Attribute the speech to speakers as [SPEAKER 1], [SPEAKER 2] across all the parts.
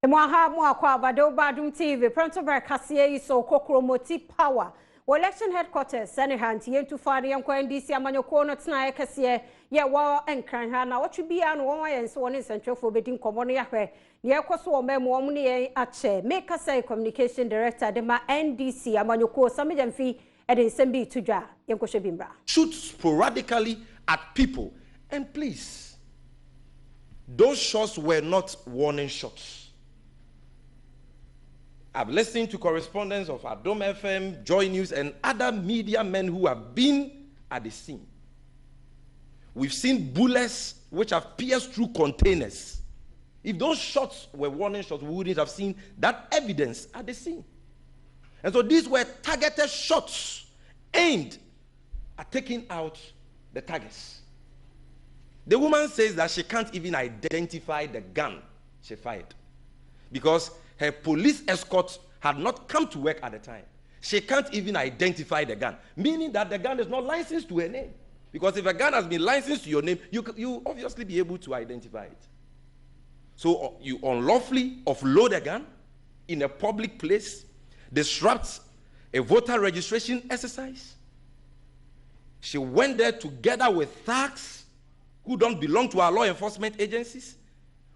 [SPEAKER 1] Mwaha mwakwa Adom TV, Premotobre Kasee so Kokromoti power. Election headquarters, Senehanti, yentu fari yanko NDC amanyoko no tena Kasee, ye wa enkran ha na otu bia no won ayen so won central for bedin komo no yahwe. Ye koso o memo omu ne yen ache. Make Kasee communication director de ma NDC amanyoko samejamfi eden sembi tudwa yenko shebimbra.
[SPEAKER 2] Shoot sporadically at people, and please, those shots were not warning shots. I've listened to correspondence of Adom FM, Joy News, and other media men who have been at the scene. We've seen bullets which have pierced through containers. If those shots were warning shots, we wouldn't have seen that evidence at the scene. And so these were targeted shots aimed at taking out the targets. The woman says that she can't even identify the gun she fired because her police escort had not come to work at the time. She can't even identify the gun, meaning that the gun is not licensed to her name. Because if a gun has been licensed to your name, you obviously be able to identify it. So you unlawfully offload a gun in a public place, disrupt a voter registration exercise. She went there together with thugs who don't belong to our law enforcement agencies,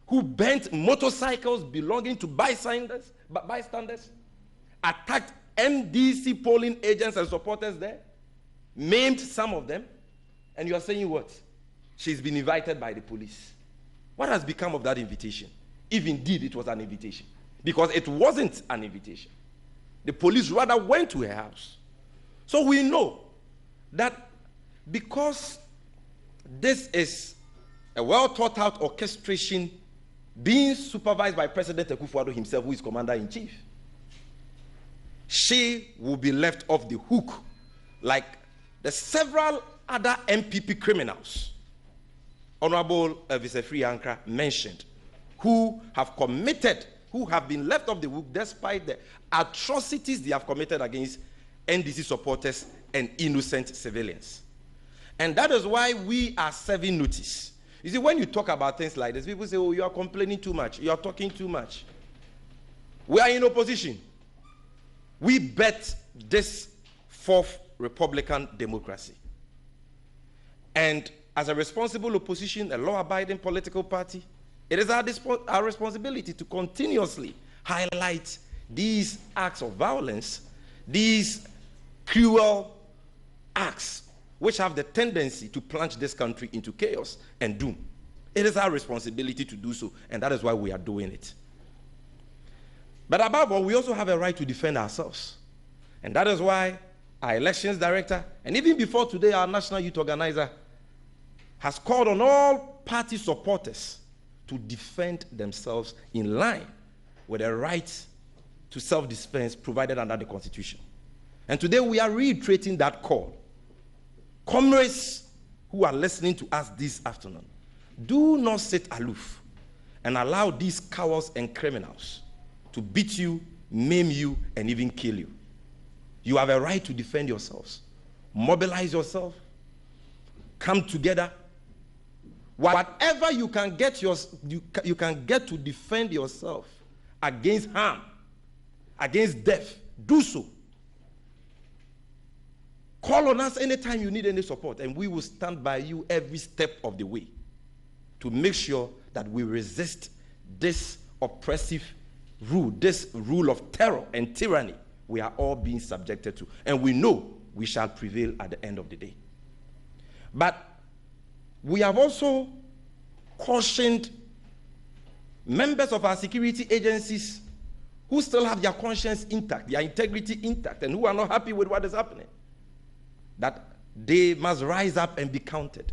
[SPEAKER 2] who bent motorcycles belonging to bystanders, attacked NDC polling agents and supporters there, maimed some of them, and you are saying what? She's been invited by the police. What has become of that invitation? If indeed it was an invitation. Because it wasn't an invitation. The police rather went to her house. So we know that because this is a well-thought-out orchestration being supervised by President Akufo-Addo himself, who is Commander-in-Chief, she will be left off the hook like the several other MPP criminals Honorable Vice-Free Ankra mentioned, who have been left off the hook despite the atrocities they have committed against NDC supporters and innocent civilians. And that is why we are serving notice. You see, when you talk about things like this, people say, oh, you are complaining too much. You are talking too much. We are in opposition. We bet this fourth Republican democracy. And as a responsible opposition, a law-abiding political party, it is our responsibility to continuously highlight these acts of violence, these cruel acts which have the tendency to plunge this country into chaos and doom. It is our responsibility to do so, and that is why we are doing it. But above all, we also have a right to defend ourselves. And that is why our elections director, and even before today, our national youth organizer, has called on all party supporters to defend themselves in line with the right to self-defense provided under the Constitution. And today we are reiterating that call. Comrades who are listening to us this afternoon, do not sit aloof and allow these cowards and criminals to beat you, maim you, and even kill you. You have a right to defend yourselves. Mobilize yourself. Come together. Whatever you can get, you can get to defend yourself against harm, against death, do so. Call on us anytime you need any support, and we will stand by you every step of the way to make sure that we resist this oppressive rule, this rule of terror and tyranny we are all being subjected to. And we know we shall prevail at the end of the day. But we have also cautioned members of our security agencies who still have their conscience intact, their integrity intact, and who are not happy with what is happening, that they must rise up and be counted.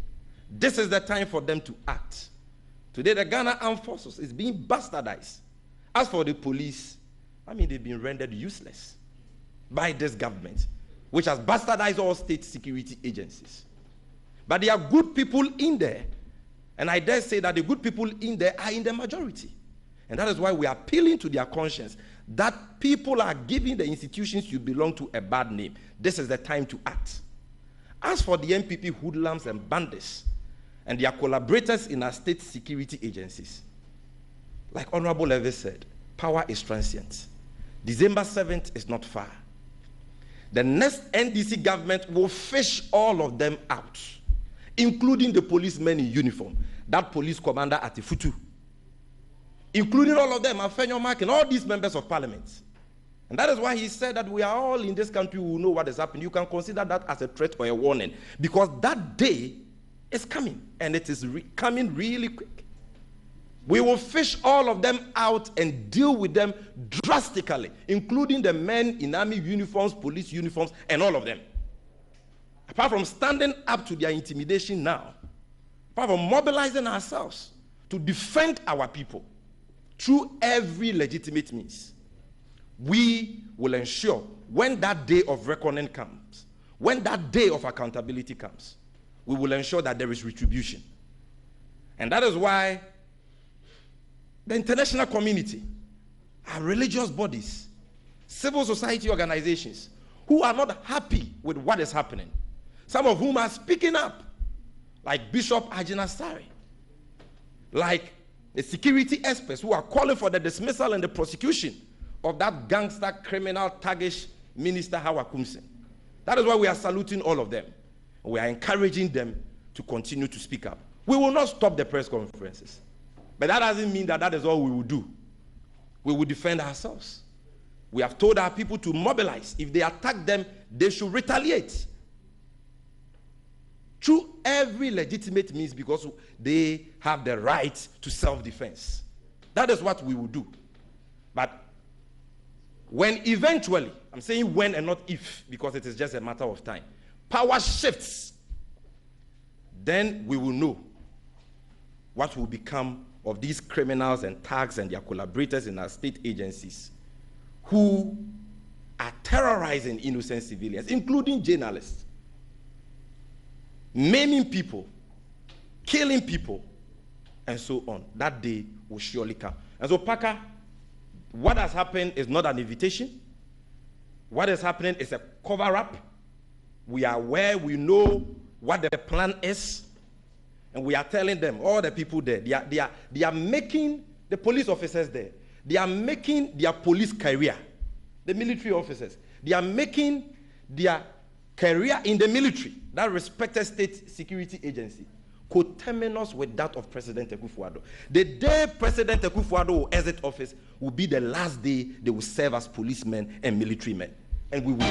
[SPEAKER 2] This is the time for them to act. Today, the Ghana Armed Forces is being bastardized. As for the police, they've been rendered useless by this government, which has bastardized all state security agencies. But there are good people in there, and I dare say that the good people in there are in the majority. And that is why we are appealing to their conscience that people are giving the institutions you belong to a bad name. This is the time to act. As for the MPP hoodlums and bandits and their collaborators in our state security agencies, like Honorable Levis said, power is transient. December 7th is not far. The next NDC government will fish all of them out, including the policemen in uniform, that police commander at Ifutu, including all of them, Afenyo Mark, and all these members of parliament. And that is why he said that we are all in this country who know what is happening. You can consider that as a threat or a warning, because that day is coming, and it is coming really quick. We will fish all of them out and deal with them drastically, including the men in army uniforms, police uniforms, and all of them. Apart from standing up to their intimidation now, apart from mobilizing ourselves to defend our people through every legitimate means, we will ensure when that day of reckoning comes, when that day of accountability comes, we will ensure that there is retribution. And that is why the international community, our religious bodies, civil society organizations who are not happy with what is happening, some of whom are speaking up, like Bishop Ajina Sari, like the security experts who are calling for the dismissal and the prosecution of that gangster, criminal, thuggish minister Hawa Kumsen. That is why we are saluting all of them. We are encouraging them to continue to speak up. We will not stop the press conferences, but that doesn't mean that that is all we will do. We will defend ourselves. We have told our people to mobilize. If they attack them, they should retaliate through every legitimate means, because they have the right to self-defense. That is what we will do. But when eventually, I'm saying when and not if, because it is just a matter of time, power shifts, then we will know what will become of these criminals and thugs and their collaborators in our state agencies who are terrorizing innocent civilians, including journalists, maiming people, killing people, and so on. That day will surely come. And so, Parker, what has happened is not an invitation. What is happening is a cover-up. We are aware, we know what the plan is, and we are telling them, all the people there, they are making, the police officers there, they are making their police career, the military officers, they are making their career in the military, that respected state security agency, coterminous with that of President Akufo-Addo. The day President Akufo-Addo will exit office will be the last day they will serve as policemen and military men. And we will.